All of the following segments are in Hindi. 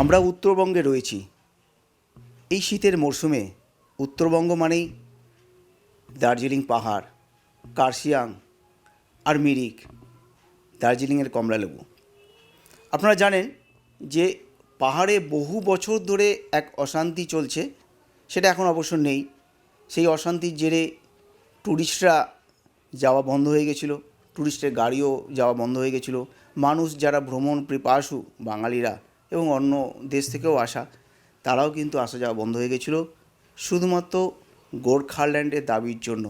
আমরা উত্তরবঙ্গে রয়েছি। এই শীতের মরশুমে উত্তরবঙ্গ মানেই দার্জিলিং পাহাড়, কার্শিয়াং আর মিরিক, দার্জিলিংয়ের কমলালেবু। আপনারা জানেন যে পাহাড়ে বহু বছর ধরে এক অশান্তি চলছে, সেটা এখন অবশ্য নেই। সেই অশান্তির জেরে ট্যুরিস্টরা যাওয়া বন্ধ হয়ে গেছিলো, ট্যুরিস্টের গাড়িও যাওয়া বন্ধ হয়ে গেছিলো। মানুষ যারা ভ্রমণ পিপাসু বাঙালিরা এবং অন্য দেশ থেকেও আসা, তারাও কিন্তু আসা যাওয়া বন্ধ হয়ে গেছিলো শুধুমাত্র গোর্খাল্যান্ডের দাবির জন্য।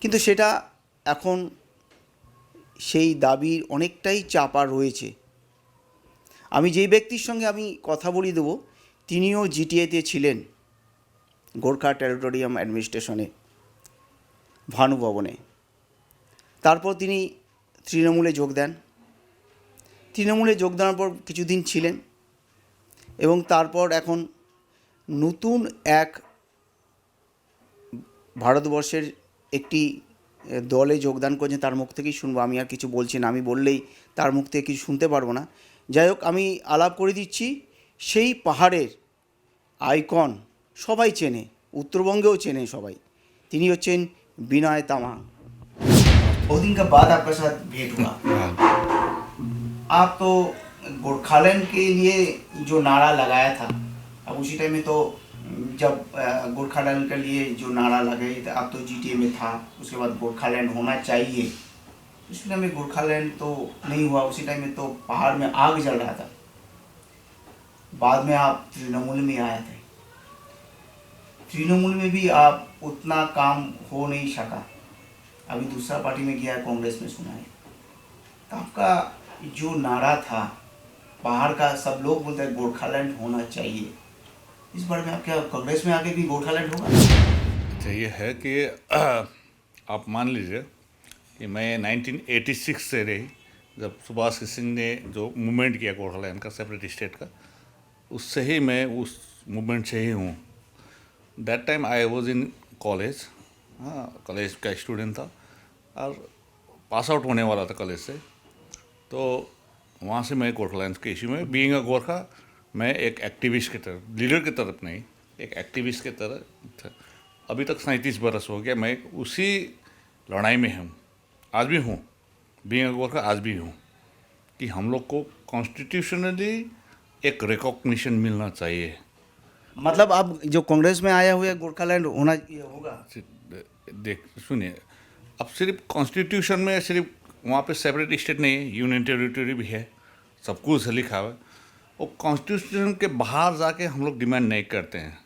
কিন্তু সেটা এখন সেই দাবির অনেকটাই চাপা রয়েছে। আমি যেই ব্যক্তির সঙ্গে আমি কথা বলিয়ে দেবো, তিনিও জিটিএতে ছিলেন, গোর্খা টেরিটোরিয়াম অ্যাডমিনিস্ট্রেশনে, ভানুভবনে। তারপর তিনি তৃণমূলে যোগ দেন। তৃণমূলে যোগ দেওয়ার পর কিছুদিন ছিলেন এবং তারপর এখন নতুন এক ভারতবর্ষের একটি দলে যোগদান করেছেন। তার মুখ থেকেই শুনবো, আমি আর কিছু বলছি না, আমি বললেই তার মুখ থেকে কিছু শুনতে পারবো না। যাই হোক, আমি আলাপ করে দিচ্ছি সেই পাহাড়ের আইকন, সবাই চেনে, উত্তরবঙ্গেও চেনে সবাই। তিনি হচ্ছেন বিনয় तामांग। बहुत दिन के बाद आपके साथ भेंट हुआ। आप तो गोरखालैंड के लिए जो नारा लगाया था, अब उसी टाइम में तो जब गोरखालैंड के लिए जो नारा लगाई था, आप तो जीटीए में था, उसके बाद गोरखालैंड होना चाहिए, उस टाइम में गोरखालैंड तो नहीं हुआ। उसी टाइम में तो पहाड़ में आग जल रहा था। बाद में आप तृणमूल में आए थे, तृणमूल में भी आप उतना काम हो नहीं सका, अभी दूसरा पार्टी में गया, कांग्रेस में सुना है। तो आपका जो नारा था पहाड़ का, सब लोग बोलते हैं गोरखालैंड होना चाहिए, इस बारे में आप क्या कांग्रेस में आके भी गोरखालैंड होगा? अच्छा, ये है कि आप मान लीजिए कि मैं 1986 से रही, जब सुभाष सिंह ने जो मूवमेंट किया गोरखालैंड का, सेपरेट स्टेट का, उससे ही मैं उस मूवमेंट से ही हूँ। That time I was in college, हाँ, कॉलेज का स्टूडेंट था और पास आउट होने वाला था कॉलेज से। तो वहाँ से मैं गोरखालैंड के इशू में, बीइंग अ गोरखा, मैं एक एक्टिविस्ट की तरह, लीडर की तरफ नहीं, एक एक्टिविस्ट की तरह था। अभी तक 37 बरस हो गया, मैं उसी लड़ाई में हूँ, आज भी हूँ, बीइंग अ गोरखा आज भी हूँ, कि हम लोग को कॉन्स्टिट्यूशनली एक रिकॉग्निशन मिलना चाहिए। मतलब आप जो कांग्रेस में आया हुआ गोरखालैंड होना होगा? देख सुनिए, अब सिर्फ कॉन्स्टिट्यूशन में सिर्फ वहाँ पे सेपरेट स्टेट नहीं है, यूनियन टेरिटरी भी है, सब कुछ लिखा हुआ है। वो कॉन्स्टिट्यूशन के बाहर जाके हम लोग डिमांड नहीं करते हैं,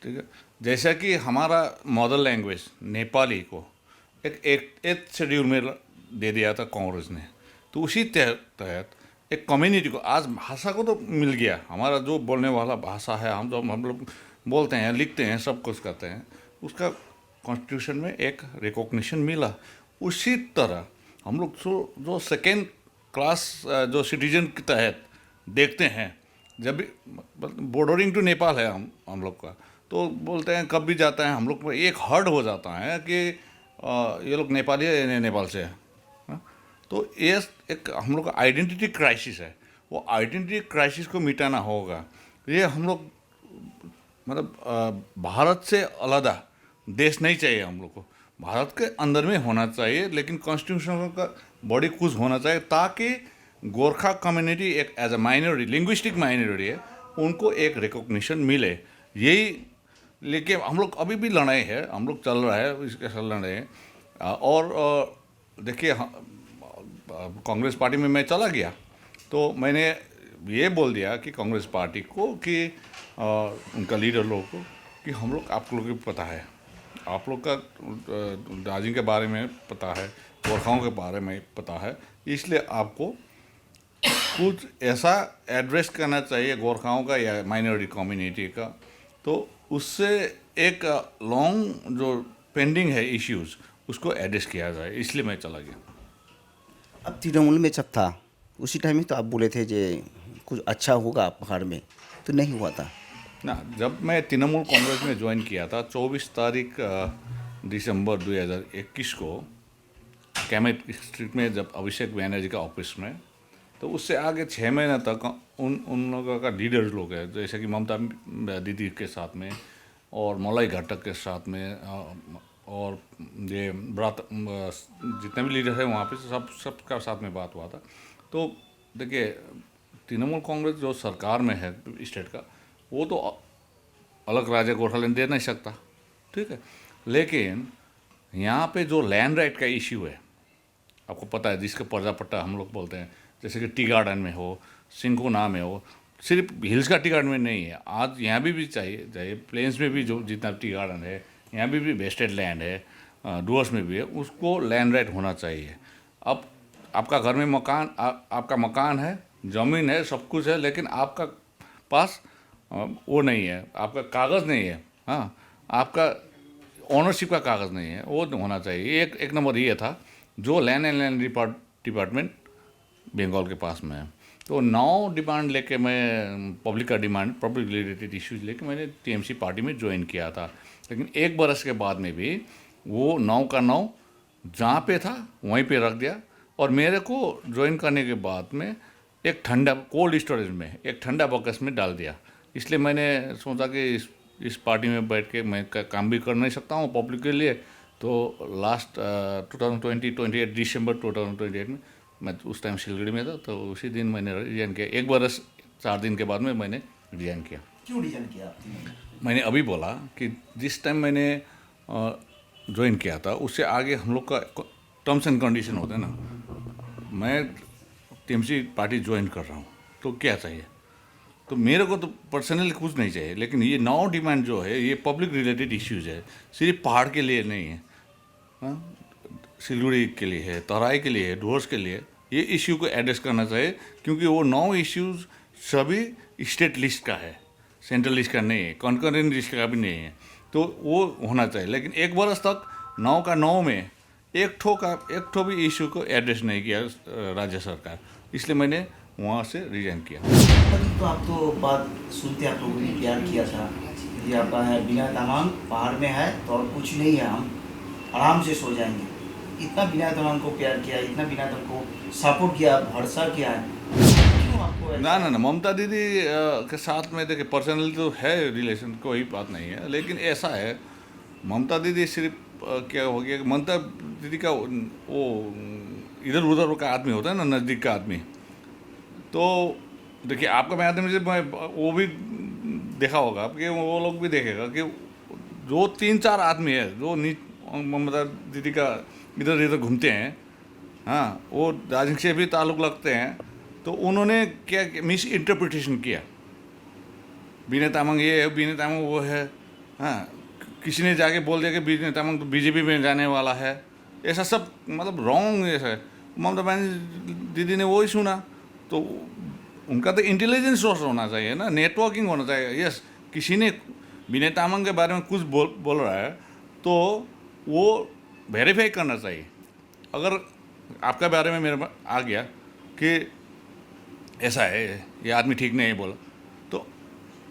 ठीक है। जैसा कि हमारा मदर लैंग्वेज नेपाली को एक एथ शेड्यूल में दे दिया था कांग्रेस ने, तो उसी तहत एक कम्युनिटी को, आज भाषा को तो मिल गया, हमारा जो बोलने वाला भाषा है, हम लोग बोलते हैं, लिखते हैं, सब कुछ करते हैं, उसका कॉन्स्टिट्यूशन में एक रिकॉग्निशन मिला। उसी तरह हम लोग जो सेकेंड क्लास जो सिटीजन के तहत देखते हैं, जब भी बॉर्डरिंग टू नेपाल है हम लोग का, तो बोलते हैं कब भी जाता है हम लोग को एक हर्ड हो जाता है कि ये लोग नेपाली है, नेपाल से है। तो ये एक हम लोग का आइडेंटिटी क्राइसिस है, वो आइडेंटिटी क्राइसिस को मिटाना होगा। ये हम लोग मतलब भारत से अलग देश नहीं चाहिए हम लोग को, भारत के अंदर में होना चाहिए, लेकिन कॉन्स्टिट्यूशन का बॉडी कुछ होना चाहिए, ताकि गोरखा कम्युनिटी एक as a minority, linguistic minority है, उनको एक रिकॉग्निशन मिले। यही लेके हम लोग अभी भी लड़ाई है, हम लोग चल रहा है, इसके साथ लड़ाई है। और देखिए, कांग्रेस पार्टी में मैं चला गया तो मैंने ये बोल दिया कि कांग्रेस पार्टी को कि उनका लीडर लोगों को कि हम लोग, आप लोगों को पता है, आप लोग का दार्जिलिंग के बारे में पता है, गोरखाओं के बारे में पता है, इसलिए आपको कुछ ऐसा एड्रेस करना चाहिए गोरखाओं का या माइनॉरिटी कम्युनिटी का, तो उससे एक लॉन्ग जो पेंडिंग है इश्यूज़, उसको एड्रेस किया जाए, इसलिए मैं चला गया। अब तृणमूल में जब था उसी टाइम में तो आप बोले थे कि कुछ अच्छा होगा पहाड़ में, तो नहीं हुआ था ना। जब मैं तृणमूल कांग्रेस में ज्वाइन किया था 24 तारीख दिसंबर 2021 को, कैमेट स्ट्रीट में, जब अभिषेक बैनर्जी का ऑफिस में, तो उससे आगे 6 महीने तक उन लोगों का लीडर्स लोग हैं, जैसे कि ममता दीदी के साथ में और मलाई घटक के साथ में और ये जितने भी लीडर हैं वहाँ पे सबका साथ में बात हुआ था। तो देखिए, तृणमूल कांग्रेस जो सरकार में है स्टेट का, वो तो अलग राज्य घोटाले दे नहीं सकता, ठीक है। लेकिन यहाँ पे जो लैंड राइट का इश्यू है, आपको पता है, जिसके पर्जापट्टा हम लोग बोलते हैं, जैसे कि टी गार्डन में हो, सिंकोना में हो, सिर्फ हिल्स का टी गार्डन में नहीं है, आज यहाँ भी चाहिए प्लेन्स में भी जो जितना टी गार्डन है, यहाँ भी वेस्टेड लैंड है, डुअर्स में भी है, उसको लैंड राइट होना चाहिए। अब आपका घर में मकान, आपका मकान है, ज़मीन है, सब कुछ है, लेकिन आपका पास वो नहीं है, आपका कागज़ नहीं है, हाँ, आपका ओनरशिप का कागज़ नहीं है, वो होना चाहिए। एक नंबर ये था जो land and land department Bengal के पास में है। तो 9 डिमांड लेके मैं पब्लिक का डिमांड, पब्लिक रिलेटेड इश्यूज लेके मैंने टीएमसी पार्टी में ज्वाइन किया था। लेकिन 1 बरस के बाद में भी वो 9 का 9 जहाँ पे था वहीं पे रख दिया, और मेरे को ज्वाइन करने के बाद में एक ठंडा कोल्ड स्टोरेज में, एक ठंडा बॉक्स में डाल दिया। इसलिए मैंने सोचा कि इस पार्टी में बैठ के मैं काम भी कर नहीं सकता हूँ पब्लिक के लिए। तो लास्ट 2028 दिसंबर 2028 में, मैं उस टाइम सिलगुड़ी में था, तो उसी दिन मैंने रिजाइन किया। 1 बरस 4 दिन के बाद में मैंने रिजाइन किया। क्यों रिजाइन किया आपने? मैंने अभी बोला कि जिस टाइम मैंने ज्वाइन किया था, उससे आगे हम लोग का टर्म्स एंड कंडीशन होते हैं ना। मैं टीएमसी पार्टी ज्वाइन कर रहा हूँ तो क्या चाहिए, तो मेरे को तो पर्सनली कुछ नहीं चाहिए, लेकिन ये 9 डिमांड जो है ये पब्लिक रिलेटेड इश्यूज है, सिर्फ पहाड़ के लिए नहीं है, हाँ, सिलगुड़ी के लिए है, तराई के लिए है, डोर्स के लिए, ये इश्यू को एड्रेस करना चाहिए, क्योंकि वो 9 इश्यूज सभी स्टेट लिस्ट का है, सेंट्रल लिस्ट का नहीं है, कॉन्करेंट लिस्ट का भी नहीं है, तो वो होना चाहिए। लेकिन 1 बरस तक 9 का 9 में एक ठो भी इश्यू को एड्रेस नहीं किया राज्य सरकार, इसलिए मैंने वहाँ से रिजाइन किया। तो आप तो बात सुनते आप लोगों ने प्यार किया था, यदि आपका है बिना तमांग पहाड़ में है तो और कुछ नहीं है, हम आराम से सो जाएंगे, इतना बिना तमांग को प्यार किया, इतना बिना तम को सपोर्ट किया, भरोसा किया है, क्यों आपको ना ममता दीदी के साथ में देखिए पर्सनली तो है रिलेशन, कोई बात नहीं है, लेकिन ऐसा है, ममता दीदी सिर्फ क्या हो गया, ममता दीदी का वो इधर उधर का आदमी होता है ना, नज़दीक का आदमी। तो देखिए, आपका माध्यम से मैं वो भी देखा होगा, आपके वो लोग भी देखेगा कि जो 3-4 आदमी है जो ममता दीदी का इधर इधर घूमते हैं, हाँ, वो राजनीति से भी ताल्लुक़ लगते हैं, तो उन्होंने क्या मिस इंटरप्रिटेशन किया, बीने तामांग ये है, बीने तामांग वो है, हाँ, किसी ने जाके बोल दिया कि बीने तामांग तो बीजेपी में जाने वाला है, ऐसा सब मतलब रॉन्ग ऐसा है। ममता बनर्जी दीदी ने वो ही सुना, तो उनका तो इंटेलिजेंस सोर्स होना चाहिए ना, नेटवर्किंग होना चाहिए। यस, किसी ने बीने तामांग के बारे में कुछ बोल रहा है तो वो वेरीफाई करना चाहिए। अगर आपका बारे में मेरे आ गया कि ऐसा है, ये आदमी ठीक नहीं बोला, तो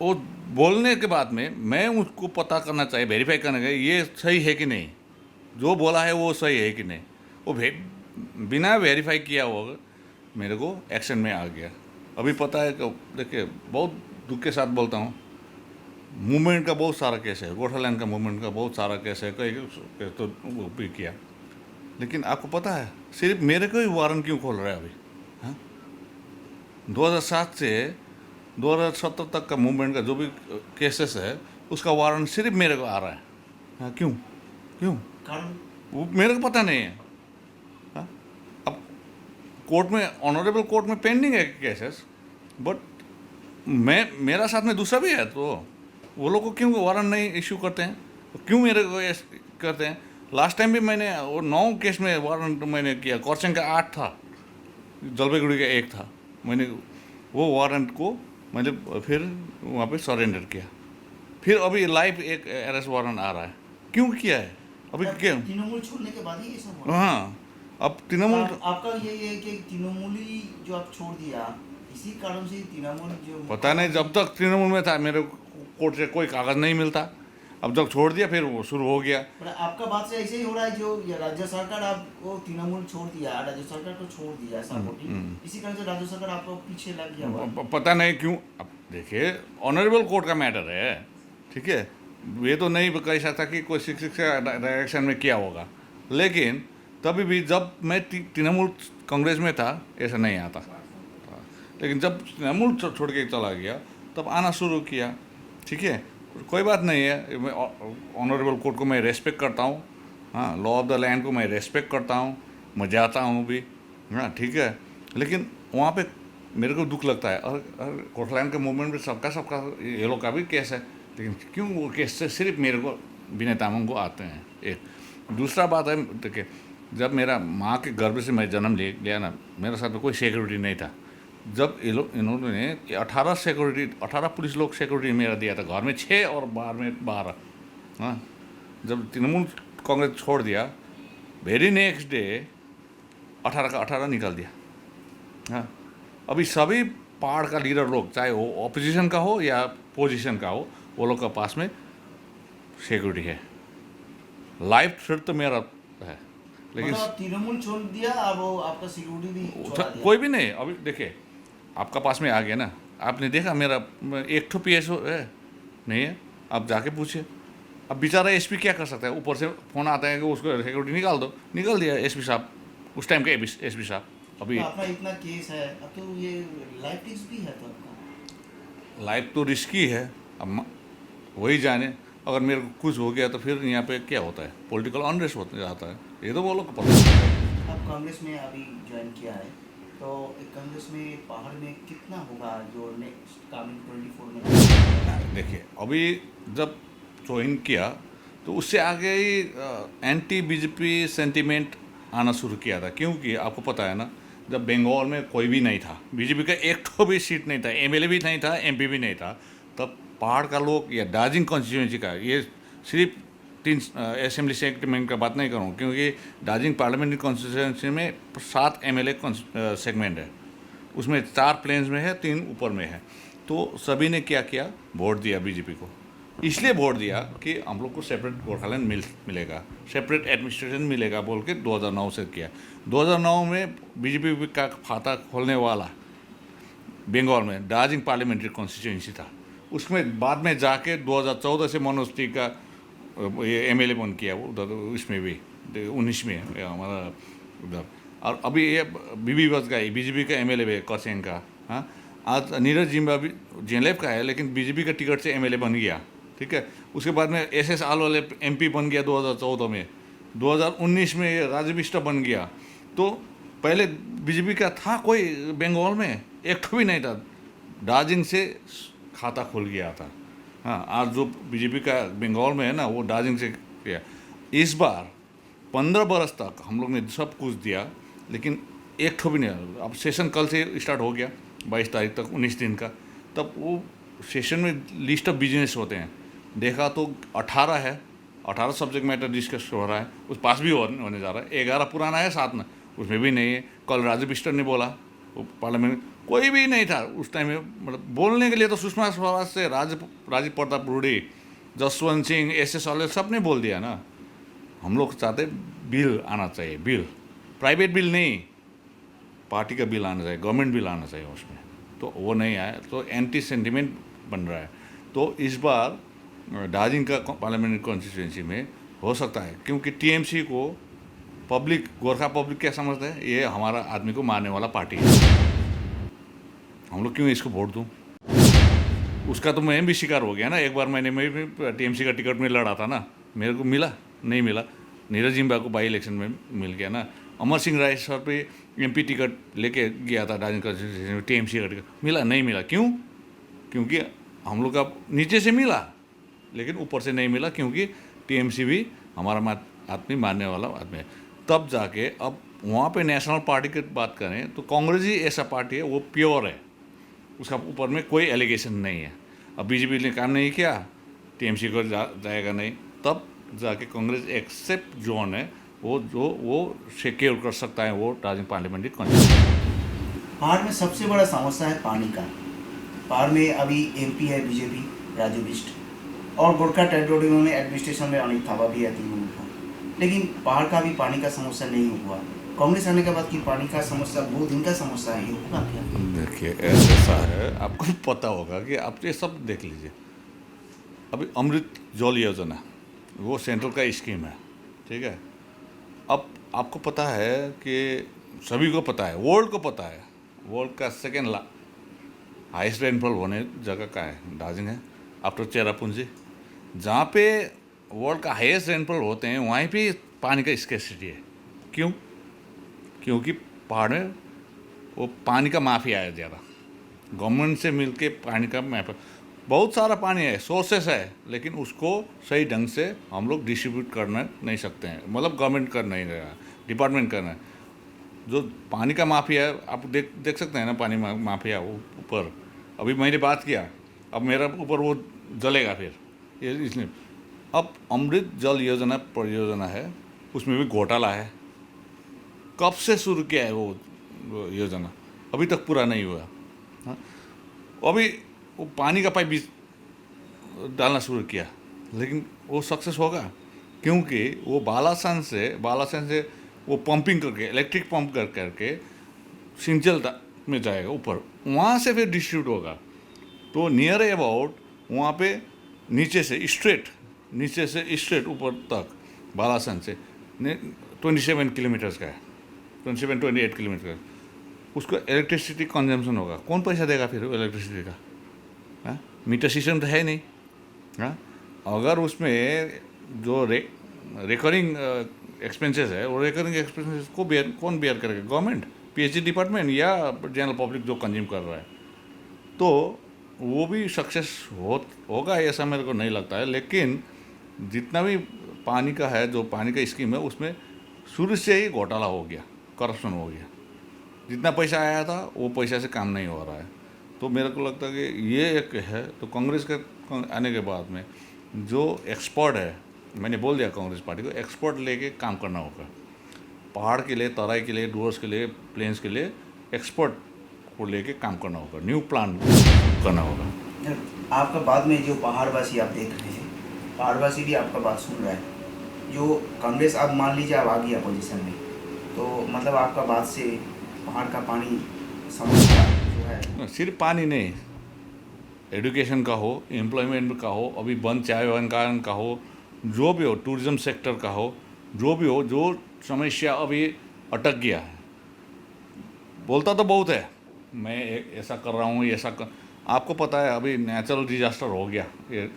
वो बोलने के बाद में मैं उसको पता करना चाहिए, वेरीफाई करना चाहिए ये सही है कि नहीं, जो बोला है वो सही है कि नहीं। वो बिना वेरीफाई किया हुआ मेरे को एक्शन में आ गया। अभी पता है कि देखिए, बहुत दुख के साथ बोलता हूँ, मूवमेंट का बहुत सारा केस है, गोठालैंड का मूवमेंट का बहुत सारा केस है, कई तो वो भी किया, लेकिन आपको पता है सिर्फ मेरे को ही वारंट क्यों खोल रहा है अभी, हाँ? 2007 से 2017 तक का मूवमेंट का जो भी केसेस है उसका वारंट सिर्फ मेरे को आ रहा है, हाँ? क्यों कारण वो मेरे को पता नहीं है, हाँ? अब कोर्ट में, ऑनरेबल कोर्ट में पेंडिंग है केसेस, बट मेरा साथ में दूसरा भी है, तो वो लोग को क्यों वारंट नहीं इशू करते हैं, तो क्यों मेरे को करते हैं। लास्ट टाइम भी मैंने वो 9 केस में वारंट मैंने किया, कौरचंग का 8 था, जलपाईगुड़ी का 1 था, मैंने वो वारंट को मैंने फिर वहाँ पे सरेंडर किया। फिर अभी लाइव एक अरेस्ट वारंट आ रहा है, क्यों किया है अभी, क्या तृणमूल छोड़ने के बाद ही ये सब हुआ? हाँ, अब तृणमूल आपका ये है कि तृणमूली जो आप छोड़ दिया, इसी कारण से तृणमूल जो पता नहीं, जब तक तृणमूल में था मेरे कोर्ट से कोई कागज़ नहीं मिलता, अब जब छोड़ दिया फिर वो शुरू हो गया। पर आपका बात से ऐसे ही हो रहा है, जो ये राज्य सरकार आप वो तृणमूल छोड़ दिया, राज्य सरकार को छोड़ दिया सपोर्टिंग, इसी कारण से राज्य सरकार आपको पीछे लग गया हुआ है। पता नहीं क्यों। अब देखिए ऑनरेबल कोर्ट का मैटर है, ठीक है, ये तो नहीं कह सकता कि कोई शिक्षक के डायरेक्शन में किया होगा, लेकिन तभी भी जब मैं तृणमूल कांग्रेस में था ऐसा नहीं आता, लेकिन जब तृणमूल छोड़ के चला गया तब आना शुरू किया, ठीक है। कोई बात नहीं है, मैं ऑनरेबल कोर्ट को मैं रेस्पेक्ट करता हूँ, हाँ, लॉ ऑफ द लैंड को मैं रेस्पेक्ट करता हूँ, मैं जाता हूँ भी, हाँ ठीक है। लेकिन वहाँ पे मेरे को दुख लगता है, और कोटलैंड के मूवमेंट में सबका ये लोग का भी केस है, लेकिन क्यों वो केस से सिर्फ मेरे को विनय तामांग को आते हैं। एक दूसरा बात है, देखिए जब मेरा माँ के गर्भ से मैं जन्म लिया ना, मेरे साथ में कोई सिक्योरिटी नहीं था। जब इन्होंने 18 पुलिस लोग सिक्योरिटी मेरा दिया था, घर में 6 और बाहर में 12, हाँ। जब तृणमूल कांग्रेस छोड़ दिया, वेरी नेक्स्ट डे 18 का 18 निकाल दिया, हाँ। अभी सभी पहाड़ का लीडर लोग, चाहे वो ऑपोजिशन का हो या पोजीशन का हो, वो लोग के पास में सिक्योरिटी है। लाइफ थ्रेट तो मेरा है, लेकिन मतलब तृणमूल छोड़ दिया, अब वो आपका सिक्योरिटी भी छोड़ा दिया। कोई भी नहीं। अभी देखिए आपका पास में आ गया ना, आपने देखा मेरा एक ठो PSO है नहीं है, आप जाके पूछिए। अब बेचारा SP क्या कर सकता है, ऊपर से फ़ोन आता है कि उसको सिक्योरिटी निकाल दो, निकाल दिया SP साहब, उस टाइम के SP साहब। अभी तो आपका इतना केस है, अब तो ये लाइफ रिस्क भी है तो आपका। लाइफ तो रिस्की है, अब वही जाने। अगर मेरे को कुछ हो गया तो फिर यहाँ पे क्या होता है, पॉलिटिकल अनरेस्ट होता जाता है, ये तो वो लोग को पता है। आप कांग्रेस में अभी ज्वाइन किया है, तो एक कांग्रेस में पहाड़ में कितना होगा जो नेक्स्ट कमिंग 24 में? देखिए अभी जब ज्वाइन किया तो उससे आगे ही एंटी BJP सेंटिमेंट आना शुरू किया था, क्योंकि आपको पता है ना, जब बंगाल में कोई भी नहीं था, BJP का एक ठो भी सीट नहीं था, MLA भी नहीं था, MP भी नहीं था, तब पहाड़ का लोग या दार्जिलिंग कॉन्स्टिट्यूंसी का, ये सिर्फ 3 असेंबली सेगमेंट का बात नहीं करूँ, क्योंकि दार्जिलिंग पार्लियामेंट्री कॉन्स्टिट्यूंसी में 7 MLA सेगमेंट है, उसमें 4 प्लेन्स में है, 3 ऊपर में है। तो सभी ने क्या किया, वोट दिया BJP को। इसलिए वोट दिया कि हम लोग को सेपरेट गोरखालैंड मिलेगा, सेपरेट एडमिनिस्ट्रेशन मिलेगा बोल के 2009 से किया। 2009 में BJP का खाता खोलने वाला बंगाल में दार्जिलिंग पार्लियामेंट्री कॉन्स्टिट्यूंसी था, उसमें बाद में जाके 2014 से मनोज टी का ये MLA बन किया, वो उधर उसमें भी 19 में हमारा उधर। और अभी ये बीबी बस का BJP का MLA है करसेंग का, हाँ। आज नीरज जिम्बा भी JLF का है, लेकिन BJP का टिकट से MLA बन गया, ठीक है। उसके बाद में SS आलवाले MP बन गया 2014 में, 2019 में ये राजू बिष्ट बन गया। तो पहले BJP का था कोई बंगाल में, एक ठो भी नहीं था, दार्जिलिंग से खाता खुल गया था, हाँ। आज जो BJP का बंगाल में है ना, वो दार्जिलिंग से किया। इस बार 15 बरस तक हम लोग ने सब कुछ दिया, लेकिन एक ठो भी नहीं। अब सेशन कल से स्टार्ट हो गया, 22 तारीख तक 19 दिन का। तब वो सेशन में लिस्ट ऑफ बिजनेस होते हैं, देखा तो 18 है, 18 सब्जेक्ट मैटर डिस्कस हो रहा है, उस पास भी होने जा रहा है। 11 पुराना है, 7 में उसमें भी नहीं है। कल राजू बिष्ट ने बोला, वो पार्लियामेंट कोई भी नहीं था उस टाइम में, मतलब बोलने के लिए तो सुषमा स्वराज से राजीव प्रताप रूडी, जसवंत सिंह, SS आलवाले सब ने बोल दिया ना। हम लोग चाहते बिल आना चाहिए, बिल, प्राइवेट बिल नहीं, पार्टी का बिल आना चाहिए, गवर्नमेंट बिल आना चाहिए उसमें, तो वो नहीं आया, तो एंटी सेंटिमेंट बन रहा है। तो इस बार दार्जिलिंग का पार्लियामेंट्री कॉन्स्टिट्यूंसी में हो सकता है, क्योंकि TMC को पब्लिक, गोरखा पब्लिक क्या समझता है, ये हमारा आदमी को मारने वाला पार्टी है, हम लोग क्यों इसको वोट दूँ। उसका तो मैं भी शिकार हो गया ना, एक बार मैं भी TMC का टिकट में लड़ा था ना, मेरे को मिला नहीं मिला, नीरज जिम्बा को बाई इलेक्शन में मिल गया ना। अमर सिंह राय सर पे MP टिकट लेके गया था दार्जिलिंग कॉन्स्टिट्यूंसी में, TMC का टिकट मिला नहीं मिला, क्यों? क्योंकि हम लोग का नीचे से मिला, लेकिन ऊपर से नहीं मिला, क्योंकि TMC भी हमारा आदमी मानने वाला आदमी है। तब जाके अब वहाँ पे नेशनल पार्टी की बात करें तो कांग्रेस ही ऐसा पार्टी है, वो प्योर है, उसका ऊपर में कोई एलिगेशन नहीं है। अब BJP ने काम नहीं किया, TMC को जाएगा नहीं, तब जाके कांग्रेस एक्सेप्ट जोन है वो सिक्योर कर सकता है, वो दार्जिलिंग पार्लियामेंट्री कॉन्स्टिट्यूंसी। पहाड़ में सबसे बड़ा समस्या है पानी का। पहाड़ में अभी MP है BJP राजू बिष्ट, और गोरखा टेरिटोरी में एडमिनिस्ट्रेशन में अनिल थापा भी है 3 नंबर का, लेकिन पहाड़ का भी पानी का समस्या नहीं हुआ। कांग्रेस आने के बाद की पानी का समस्या 2 दिन का समस्या है, ये होगा क्या? देखिए ऐसा है, आपको पता होगा कि आप ये सब देख लीजिए। अभी अमृत जल योजना वो सेंट्रल का स्कीम है, ठीक है। अब आपको पता है कि सभी को पता है, वर्ल्ड को पता है, वर्ल्ड का सेकेंड हाईएस्ट रेनफॉल होने जगह का है दार्जिलिंग है, आफ्टर चेरापूंजी। जहाँ पे वर्ल्ड का हाईएस्ट रेनफॉल होते हैं वहीं पे पानी का स्केर्सिटी है। क्यों? क्योंकि पहाड़ में वो पानी का माफिया है ज़्यादा, गवर्नमेंट से मिलके पानी का मैप, बहुत सारा पानी है, सोर्सेस है, लेकिन उसको सही ढंग से हम लोग डिस्ट्रीब्यूट करना नहीं सकते हैं, मतलब गवर्नमेंट कर नहीं रहा, डिपार्टमेंट करना है। जो पानी का माफिया है, आप देख सकते हैं ना, पानी माफिया वो ऊपर, अभी मैंने बात किया, अब मेरा ऊपर वो जलेगा फिर, ये इसलिए। अब अमृत जल योजना परियोजना है, उसमें भी घोटाला है। कब से शुरू किया है वो योजना, अभी तक पूरा नहीं हुआ। हाँ? अभी वो पानी का पाइप भी डालना शुरू किया, लेकिन वो सक्सेस होगा क्योंकि वो बालासन से वो पंपिंग करके, इलेक्ट्रिक पंप करके सिंचल में जाएगा ऊपर, वहाँ से फिर डिस्ट्रीब्यूट होगा। तो नियर अबाउट वहाँ पे नीचे से स्ट्रेट ऊपर तक बालासन से 27 किलोमीटर्स का है, 28 किलोमीटर का। उसको इलेक्ट्रिसिटी कंजम्पशन होगा, कौन पैसा देगा फिर इलेक्ट्रिसिटी का? हाँ, मीटर सिस्टम तो है नहीं। हाँ, अगर उसमें जो रिकरिंग एक्सपेंसेस है, वो रिकरिंग एक्सपेंसेस को कौन बेयर करेगा? गवर्नमेंट, पीएचई डिपार्टमेंट या जनरल पब्लिक जो कंज्यूम कर रहा है? तो वो भी सक्सेस होगा ऐसा मेरे को नहीं लगता है। लेकिन जितना भी पानी का है, जो पानी का स्कीम है, उसमें शुरू से ही घोटाला हो गया, करप्शन हो गया। जितना पैसा आया था वो पैसा से काम नहीं हो रहा है। तो मेरे को लगता है कि ये एक है। तो कांग्रेस के आने के बाद में जो एक्सपर्ट है, मैंने बोल दिया कांग्रेस पार्टी को, एक्सपर्ट लेके काम करना होगा। पहाड़ के लिए, तराई के लिए, डूअर्स के लिए, प्लेन्स के लिए एक्सपर्ट को लेके काम करना होगा, न्यू प्लान करना होगा। आपका बाद में जो पहाड़वासी आप देख रहे हैं, पहाड़वासी भी आपका बात सुन रहा है। जो कांग्रेस, अब मान लीजिए आप आ गया पोजीशन में, तो मतलब आपका बात से पहाड़ का पानी समस्या जो है, सिर्फ पानी नहीं, एजुकेशन का हो, एम्प्लॉयमेंट का हो, अभी बंद चाय बगान का हो, जो भी हो, टूरिज्म सेक्टर का हो, जो भी हो, जो समस्या अभी अटक गया है। बोलता तो बहुत है, मैं ऐसा कर रहा हूँ, ऐसा कर, आपको पता है अभी नेचुरल डिजास्टर हो गया ये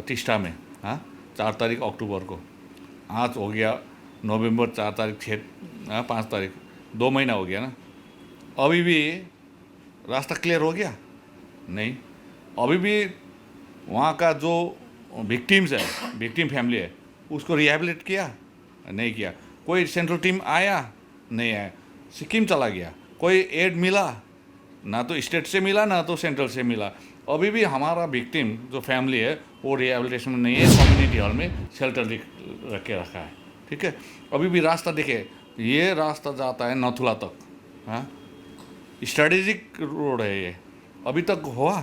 तीस्ता में, हाँ, 4 तारीख अक्टूबर को। आज हो गया नवंबर 4 तारीख, 5 तारीख, 2 महीना हो गया ना। अभी भी रास्ता क्लियर हो गया नहीं। अभी भी वहाँ का जो विक्टिम्स है, विक्टिम फैमिली है, उसको रिहेबिलिट किया नहीं किया। कोई सेंट्रल टीम आया नहीं आया, सिक्किम चला गया, कोई एड मिला ना, तो स्टेट से मिला ना तो सेंट्रल से मिला। अभी भी हमारा विक्टिम जो फैमिली है वो रिहेबिलिटेशन में नहीं है, कम्युनिटी हॉल में शेल्टर रख के रखा है, ठीक है। अभी भी रास्ता देखे, ये रास्ता जाता है नथुला तक, हाँ, स्ट्रेटेजिक रोड है ये, अभी तक हुआ?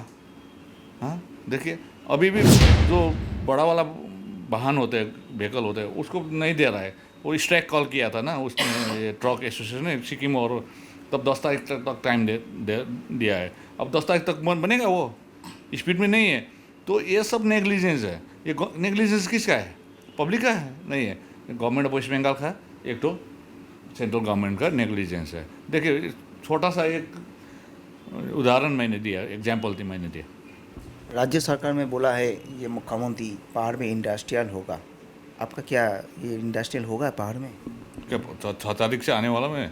हाँ, देखिए अभी भी जो बड़ा वाला वाहन होते हैं, व्हीकल होते हैं, उसको नहीं दे रहा है। वो स्ट्राइक कॉल किया था ना उसने, ये ट्रक एसोसिएशन ने सिक्किम, और तब 10 तारीख तक टाइम दिया है। अब 10 तारीख तक बनेगा, वो स्पीड में नहीं है। तो ये सब नेग्लिजेंस है। ये नेग्लिजेंस किसका है? पब्लिक का है? नहीं है, गवर्नमेंट ऑफ वेस्ट बंगाल का, एक तो सेंट्रल गवर्नमेंट का नेग्लिजेंस है। देखिए छोटा सा एक उदाहरण मैंने दिया, एग्जाम्पल थी मैंने दिया। राज्य सरकार में बोला है ये मुख्यमंत्री पहाड़ में इंडस्ट्रियल होगा, आपका क्या ये इंडस्ट्रियल होगा पहाड़ में? क्या 6 तारीख से आने वाला मैं?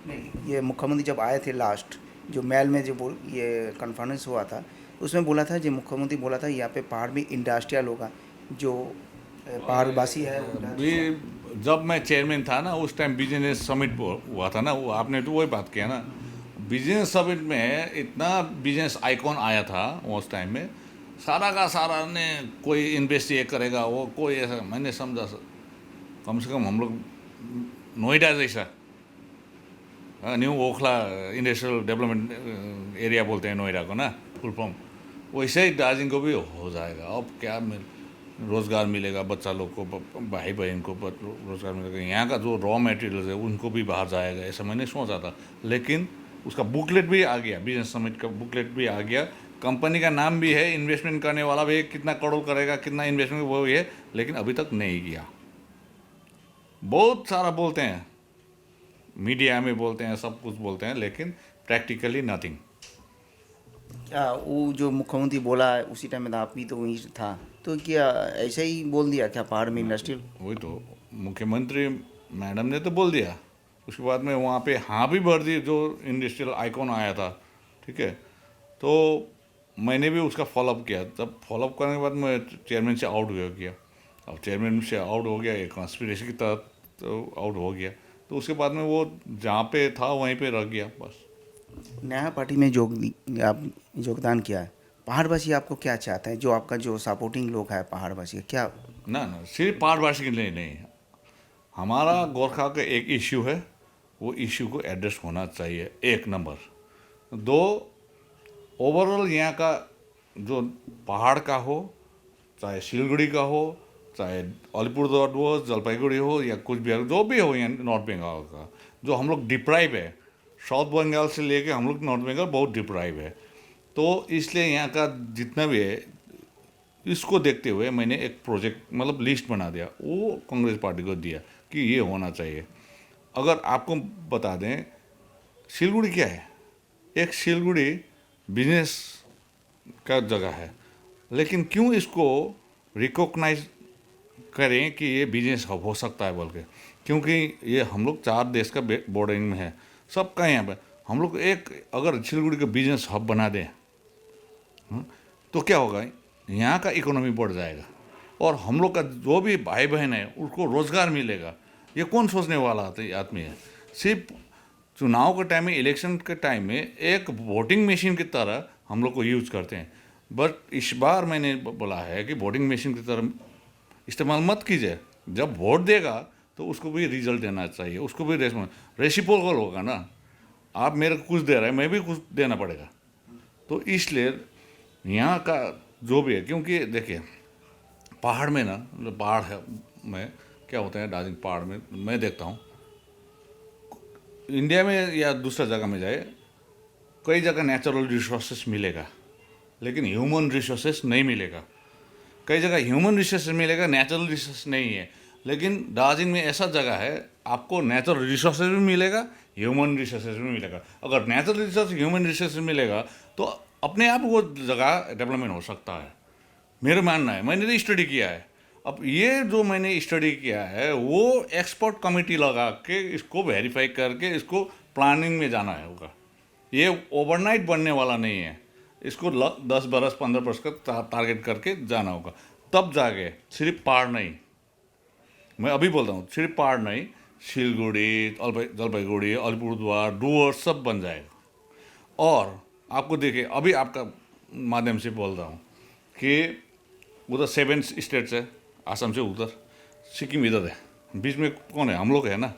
नहीं, ये मुख्यमंत्री जब आए थे लास्ट, जो मेल में जो ये कॉन्फ्रेंस हुआ था, उसमें बोला था, जो मुख्यमंत्री बोला था यहाँ पे पहाड़ में इंडस्ट्रियल होगा, जो पहाड़वासी है भी जब मैं चेयरमैन था ना, उस टाइम बिजनेस समिट हुआ था ना, वो आपने तो वही बात किया ना। बिजनेस समिट में इतना बिजनेस आइकॉन आया था उस टाइम में, सारा का सारा ने कोई इन्वेस्ट ये करेगा, वो कोई ऐसा, मैंने समझा कम से कम हम लोग नोएडा जैसा, new Okhla industrial development area बोलते हैं नोएडा को ना, फुल फॉर्म, वैसे ही दार्जिलिंग को भी हो जाएगा। अब क्या रोज़गार मिलेगा बच्चा लोग को, भाई बहन को रोज़गार मिलेगा, यहाँ का जो रॉ मटेरियल्स है उनको भी बाहर जाएगा, ऐसा मैंने सोचा था। लेकिन उसका बुकलेट भी आ गया, बिजनेस समिट का बुकलेट भी आ गया, कंपनी का नाम भी है, इन्वेस्टमेंट करने वाला भी है, कितना करोड़ करेगा, कितना इन्वेस्टमेंट वो भी है, लेकिन अभी तक नहीं किया। बहुत सारा बोलते हैं, मीडिया में बोलते हैं, सब कुछ बोलते हैं, लेकिन प्रैक्टिकली नथिंग। क्या वो जो मुख्यमंत्री बोला है उसी टाइम में आप भी तो वहीं था, तो क्या ऐसे ही बोल दिया क्या पहाड़ में इंडस्ट्रियल? वही तो मुख्यमंत्री मैडम ने तो बोल दिया, उसके बाद में वहाँ पे हाँ भी भर दी, जो इंडस्ट्रियल आइकॉन आया था, ठीक है। तो मैंने भी उसका फॉलोअप किया, तब फॉलोअप करने के बाद मैं चेयरमैन से आउट हो गया। अब चेयरमैन से आउट हो गया, एक कॉन्स्पिरेसी की तरह तो आउट हो गया, तो उसके बाद में वो जहाँ पे था वहीं पे रह गया बस। नया पार्टी में आप योगदान किया है, पहाड़वासी आपको क्या चाहते हैं, जो आपका जो सपोर्टिंग लोग है पहाड़वासी का, क्या? ना ना, सिर्फ पहाड़वासी के लिए नहीं, हमारा गोरखा का एक इश्यू है, वो इश्यू को एड्रेस होना चाहिए, एक नंबर। दो, ओवरऑल यहाँ का जो पहाड़ का हो, चाहे सिलगुड़ी का हो, चाहे अलीपुरद्वार हो, जलपाईगुड़ी हो या कुछ भी जो भी हो, यहाँ नॉर्थ बंगाल का जो हम लोग डिप्राइव है, साउथ बंगाल से लेके हम लोग नॉर्थ बंगाल बहुत डिप्राइव है। तो इसलिए यहाँ का जितना भी है, इसको देखते हुए मैंने एक प्रोजेक्ट मतलब लिस्ट बना दिया, वो कांग्रेस पार्टी को दिया कि ये होना चाहिए। अगर आपको बता दें, सिलगुड़ी क्या है, एक सिलगुड़ी बिजनेस का जगह है, लेकिन क्यों इसको रिकॉग्नाइज करें कि ये बिजनेस हब हो सकता है बोल के? क्योंकि ये हम लोग 4 देश का बॉर्डरिंग में है, सबका यहाँ पे हम लोग एक अगर सिलगुड़ी का बिजनेस हब बना दें, तो क्या होगा, यहाँ का इकोनॉमी बढ़ जाएगा और हम लोग का जो भी भाई बहन है उसको रोज़गार मिलेगा। ये कौन सोचने वाला आदमी है? सिर्फ चुनाव के टाइम में, इलेक्शन के टाइम में एक वोटिंग मशीन की तरह हम लोग को यूज करते हैं। बट इस बार मैंने बोला है कि वोटिंग मशीन की तरह इस्तेमाल मत कीजिए। जब वोट देगा तो उसको भी रिजल्ट देना चाहिए, उसको भी रेसिप्रोकल होगा ना। आप मेरे को कुछ दे रहे हैं, मैं भी कुछ देना पड़ेगा। तो इसलिए यहाँ का जो भी है, क्योंकि देखिए पहाड़ में ना, मतलब पहाड़ है में क्या होता है, दार्जिलिंग पहाड़ में मैं देखता हूँ, इंडिया में या दूसरा जगह में जाए, कई जगह नेचुरल रिसोर्सेस मिलेगा लेकिन ह्यूमन रिसोर्सेस नहीं मिलेगा। कई जगह ह्यूमन रिसोर्सेस मिलेगा, नेचुरल रिसोर्स नहीं है। लेकिन दार्जिलिंग में ऐसा जगह है, आपको नेचुरल रिसोर्सेज भी मिलेगा, ह्यूमन रिसोर्सेज भी मिलेगा। अगर नेचुरल रिसोर्स ह्यूमन रिसोर्सेज मिलेगा तो अपने आप वो जगह डेवलपमेंट हो सकता है, मेरा मानना है। मैंने तो स्टडी किया है। अब ये जो मैंने स्टडी किया है वो एक्सपर्ट कमेटी लगा के इसको वेरीफाई करके इसको प्लानिंग में जाना है होगा। ये ओवरनाइट बनने वाला नहीं है, इसको 10 बरस 15 बरस का टारगेट करके जाना होगा, तब जाके सिर्फ पहाड़ नहीं, मैं अभी बोल रहा हूँ, सिर्फ पहाड़ नहीं, सिलगुड़ी, जलपाईगुड़ी, अलीपुरद्वार, डुवर्स सब बन जाएगा। और आपको देखिए, अभी आपका माध्यम से बोल रहा हूँ कि उधर 7 स्टेट्स है, आसाम से उधर, सिक्किम इधर है, बीच में कौन है? हम लोग है ना।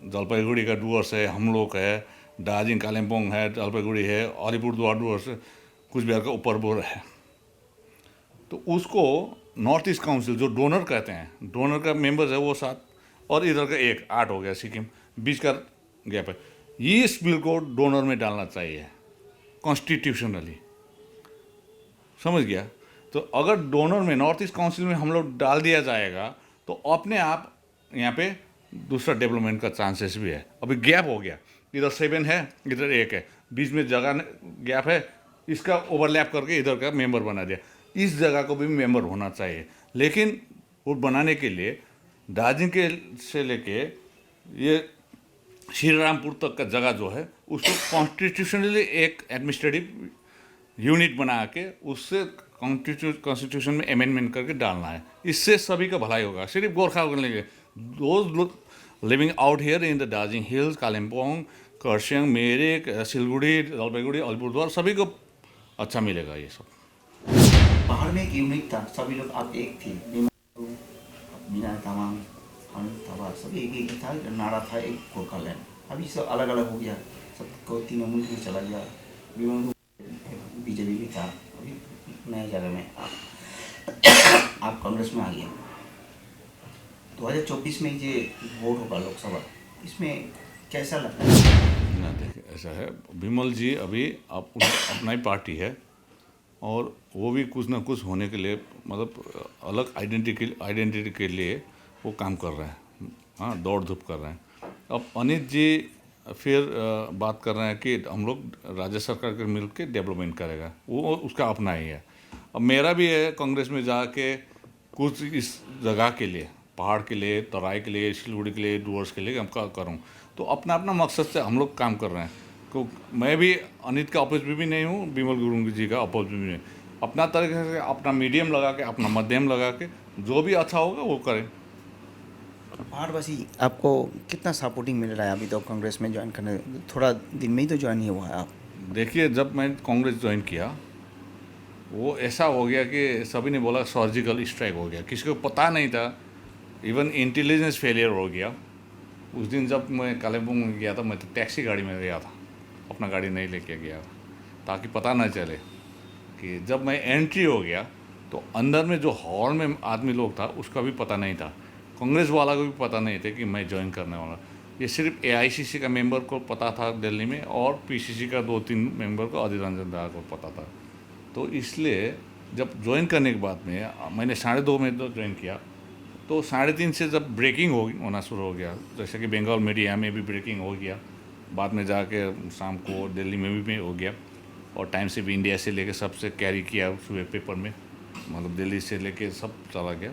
जलपाईगुड़ी का डुवर्स है, हम लोग है, दार्जिलिंग कालिम्पोंग है, जलपाईगुड़ी है, अलीपुरद्वार डुवर्स, कुछ बिहार का ऊपर बोर है। तो उसको नॉर्थ ईस्ट काउंसिल जो डोनर कहते हैं, डोनर का मेंबर्स है वो 7 और इधर का 1, 8 हो गया सिक्किम, बीच का गैप है। ये इस बिल को डोनर में डालना चाहिए कॉन्स्टिट्यूशनली, समझ गया? तो अगर डोनर में नॉर्थ ईस्ट काउंसिल में हम लोग डाल दिया जाएगा तो अपने आप यहाँ पे दूसरा डेवलपमेंट का चांसेस भी है। अभी गैप हो गया, इधर 7 है, इधर 1 है, बीच में जगह गैप है, इसका ओवरलैप करके इधर का मेंबर बना दिया। इस जगह को भी मेंबर होना चाहिए, लेकिन वो बनाने के लिए दार्जिलिंग के से लेके ये श्री रामपुर तक का जगह जो है उसको कॉन्स्टिट्यूशनली एक एडमिनिस्ट्रेटिव यूनिट बना के उससे कॉन्स्टिट्यूशन में अमेंडमेंट करके डालना है। इससे सभी का भलाई होगा, सिर्फ गोरखा को लेंगे। Those living out here in the Darjeeling hills, Kalimpong, Kurseong, Mirik, Siliguri, Jalpaiguri, Alipurduar, सभी को अच्छा मिलेगा ये सब। पहाड़ में एक यूनिक था, सभी लोग आप एक थे, बिना तमाम तबार सब एक एक था, नारा था एक गोरखालैंड। अभी सब अलग अलग हो गया, सबको तीनों मुल्क में चला गया, बीजेपी भी था, अभी कांग्रेस में आ गया। 2024 में ये वोट होगा लोकसभा, इसमें कैसा लगता है? ना देखिए, ऐसा है, विमल जी अभी अपना ही पार्टी है और वो भी कुछ ना कुछ होने के लिए, मतलब अलग आइडेंटिटी के लिए वो काम कर रहे हैं, हाँ, दौड़ धूप कर रहे हैं। अब अनित जी फिर बात कर रहे हैं कि हम लोग राज्य सरकार के मिल के डेवलपमेंट करेगा, वो उसका अपना ही है। अब मेरा भी है कांग्रेस में जाके कुछ इस जगह के लिए, पहाड़ के लिए, तराई के लिए, सिलगुड़ी के लिए, डूअर्स के लिए हम क्या करूँ, तो अपना अपना मकसद से हम लोग काम कर रहे हैं। तो मैं भी अनित का अपोजिट भी नहीं हूँ, विमल गुरुंग जी का अपोजिट भी नहीं। अपना तरीके से अपना मीडियम लगा के, अपना मध्यम लगा के जो भी अच्छा होगा वो करें। पहाड़वासी आपको कितना सपोर्टिंग मिल रहा है अभी तो कांग्रेस में ज्वाइन करने, थोड़ा दिन में ही तो ज्वाइन ही हुआ है आप? देखिए, जब मैं कांग्रेस ज्वाइन किया वो ऐसा हो गया कि सभी ने बोला सर्जिकल स्ट्राइक हो गया, किसी को पता नहीं था, इवन इंटेलिजेंस फेलियर हो गया। उस दिन जब मैं कालेबुंग में गया था, मैं तो टैक्सी गाड़ी में गया था, अपना गाड़ी नहीं लेके गया था, ताकि पता ना चले कि जब मैं एंट्री हो गया तो अंदर में जो हॉल में आदमी लोग था उसका भी पता नहीं था, कांग्रेस वाला को भी पता नहीं था कि मैं ज्वाइन करने वाला। ये सिर्फ एआईसीसी का मेंबर को पता था दिल्ली में, और पीसीसी का 2-3 मेंबर को, अधीर रंजन दास को पता था। तो इसलिए जब ज्वाइन करने के बाद में मैंने 2:30 में तो ज्वाइन किया, तो 3:30 से जब ब्रेकिंग होना शुरू हो गया, जैसे कि बंगाल मीडिया में भी ब्रेकिंग हो गया, बाद में जाके शाम को दिल्ली में भी हो गया, और टाइम्स ऑफ इंडिया से लेके सबसे कैरी किया सुबह पेपर में, मतलब दिल्ली से लेके सब चला गया।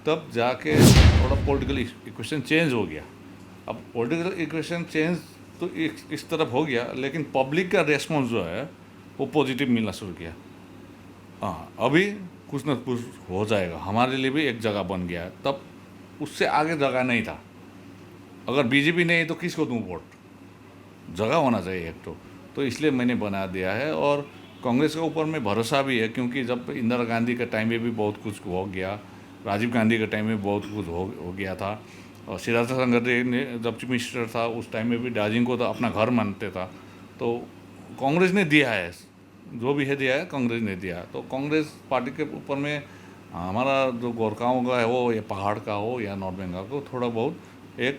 तब जाके थोड़ा पॉलिटिकल इक्वेशन चेंज हो गया। अब पॉलिटिकल इक्वेशन चेंज तो इस तरफ हो गया, लेकिन पब्लिक का रेस्पॉन्स जो है वो पॉजिटिव मिलना शुरू किया। हाँ, अभी कुछ ना कुछ हो जाएगा, हमारे लिए भी एक जगह बन गया है। तब उससे आगे जगह नहीं था। अगर बीजेपी नहीं तो किसको दूँ वोट, जगह होना चाहिए एक तो इसलिए मैंने बना दिया है। और कांग्रेस के ऊपर में भरोसा भी है, क्योंकि जब इंदिरा गांधी के टाइम में भी बहुत कुछ हो गया, राजीव गांधी के टाइम में बहुत कुछ हो गया था, और सिद्धार्थ संगठन ने जब चीफ मिनिस्टर था उस टाइम में भी दार्जिलिंग को तो अपना घर मानते था। तो कांग्रेस ने दिया है, जो भी है दिया है, कांग्रेस ने दिया है। तो कांग्रेस पार्टी के ऊपर में हमारा जो गोरखाओं का है, वो या पहाड़ का हो या नॉर्थ बंगाल को, थोड़ा बहुत एक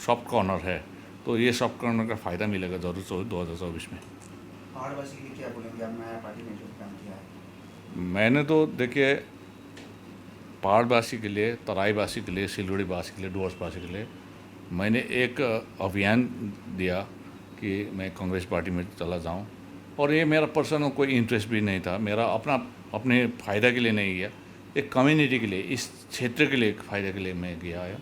सॉफ्ट कॉर्नर है। तो ये सॉफ्ट कॉर्नर का फ़ायदा मिलेगा जरूर 2024 में। पहाड़वासी के लिए क्या बोलेंगे, आप नया पार्टी में जो काम किया है? मैंने तो देखिए, पहाड़वासी के लिए, तराईवासी के लिए, सिलगुड़ी वासी के लिए, डुअर्स वासी के लिए मैंने एक अभियान दिया कि मैं कांग्रेस पार्टी में चला जाऊं। और ये मेरा पर्सनल कोई इंटरेस्ट भी नहीं था, मेरा अपने फ़ायदा के लिए नहीं गया, एक कम्युनिटी के लिए, इस क्षेत्र के लिए, एक फ़ायदे के लिए मैं गया है।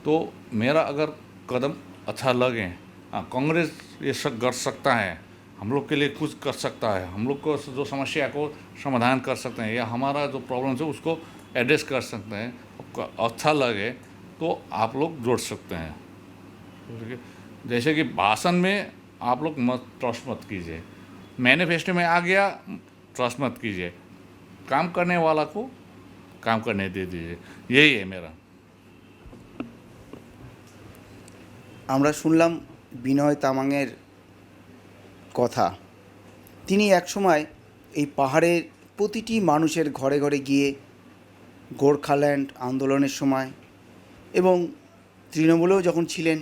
तो मेरा अगर कदम अच्छा लगे, हाँ, कांग्रेस ये सब कर सकता है, हम लोग के लिए कुछ कर सकता है, हम लोग को जो समस्या को समाधान कर सकते हैं, या हमारा जो प्रॉब्लम्स है उसको एड्रेस कर सकते हैं, आपको अच्छा लगे तो आप लोग जोड़ सकते हैं। जैसे कि भाषण में आप लोग ट्रस्ट मत कीजिए, मैनिफेस्टो में आ गया ट्रस्ट मत कीजिए, काम करने वाला को काम करने दे दीजिए, यही है मेरा। আমরা শুনলাম বিনয় তামাংয়ের কথা। তিনি একসময় এই পাহাড়ের প্রতিটি মানুষের ঘরে ঘরে গিয়ে গোর্খাল্যান্ড আন্দোলনের সময় এবং তৃণমূলেও যখন ছিলেন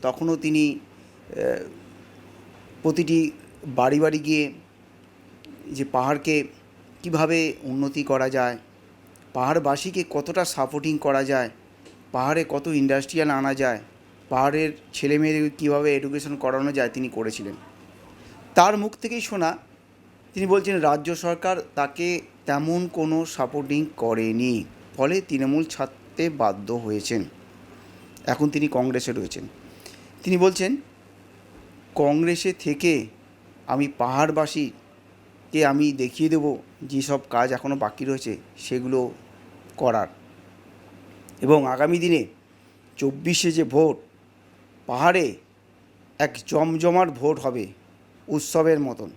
তখনও তিনি প্রতিটি বাড়ি বাড়ি গিয়ে যে পাহাড়কে কিভাবে উন্নতি করা যায়, পাহাড়বাসীকে কতটা সাপোর্টিং করা যায়, পাহাড়ে কত ইন্ডাস্ট্রিয়াল আনা যায়, পাহাড়ের ছেলেমেয়েদের কীভাবে এডুকেশন করানো যায় তিনি করেছিলেন। তার মুখ থেকেই শোনা, তিনি বলছেন রাজ্য সরকার তাকে তেমন কোনো সাপোর্টিং করেনি, ফলে তৃণমূল ছাড়তে বাধ্য হয়েছেন। এখন তিনি কংগ্রেসে রয়েছেন। তিনি বলছেন কংগ্রেসে থেকে আমি পাহাড়বাসীকে আমি দেখিয়ে দেবো যেসব কাজ এখনও বাকি রয়েছে সেগুলো করার, এবং আগামী দিনে 24-এ যে ভোট, পাহাড়ে এক জমজমাট ভোট হবে উৎসবের মতন,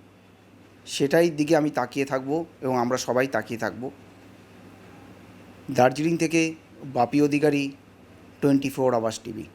সেটাই দিকে আমি তাকিয়ে থাকব এবং আমরা সবাই তাকিয়ে থাকব। দার্জিলিং থেকে বাপি অধিকারী, 24 আওয়ার্স টিভি।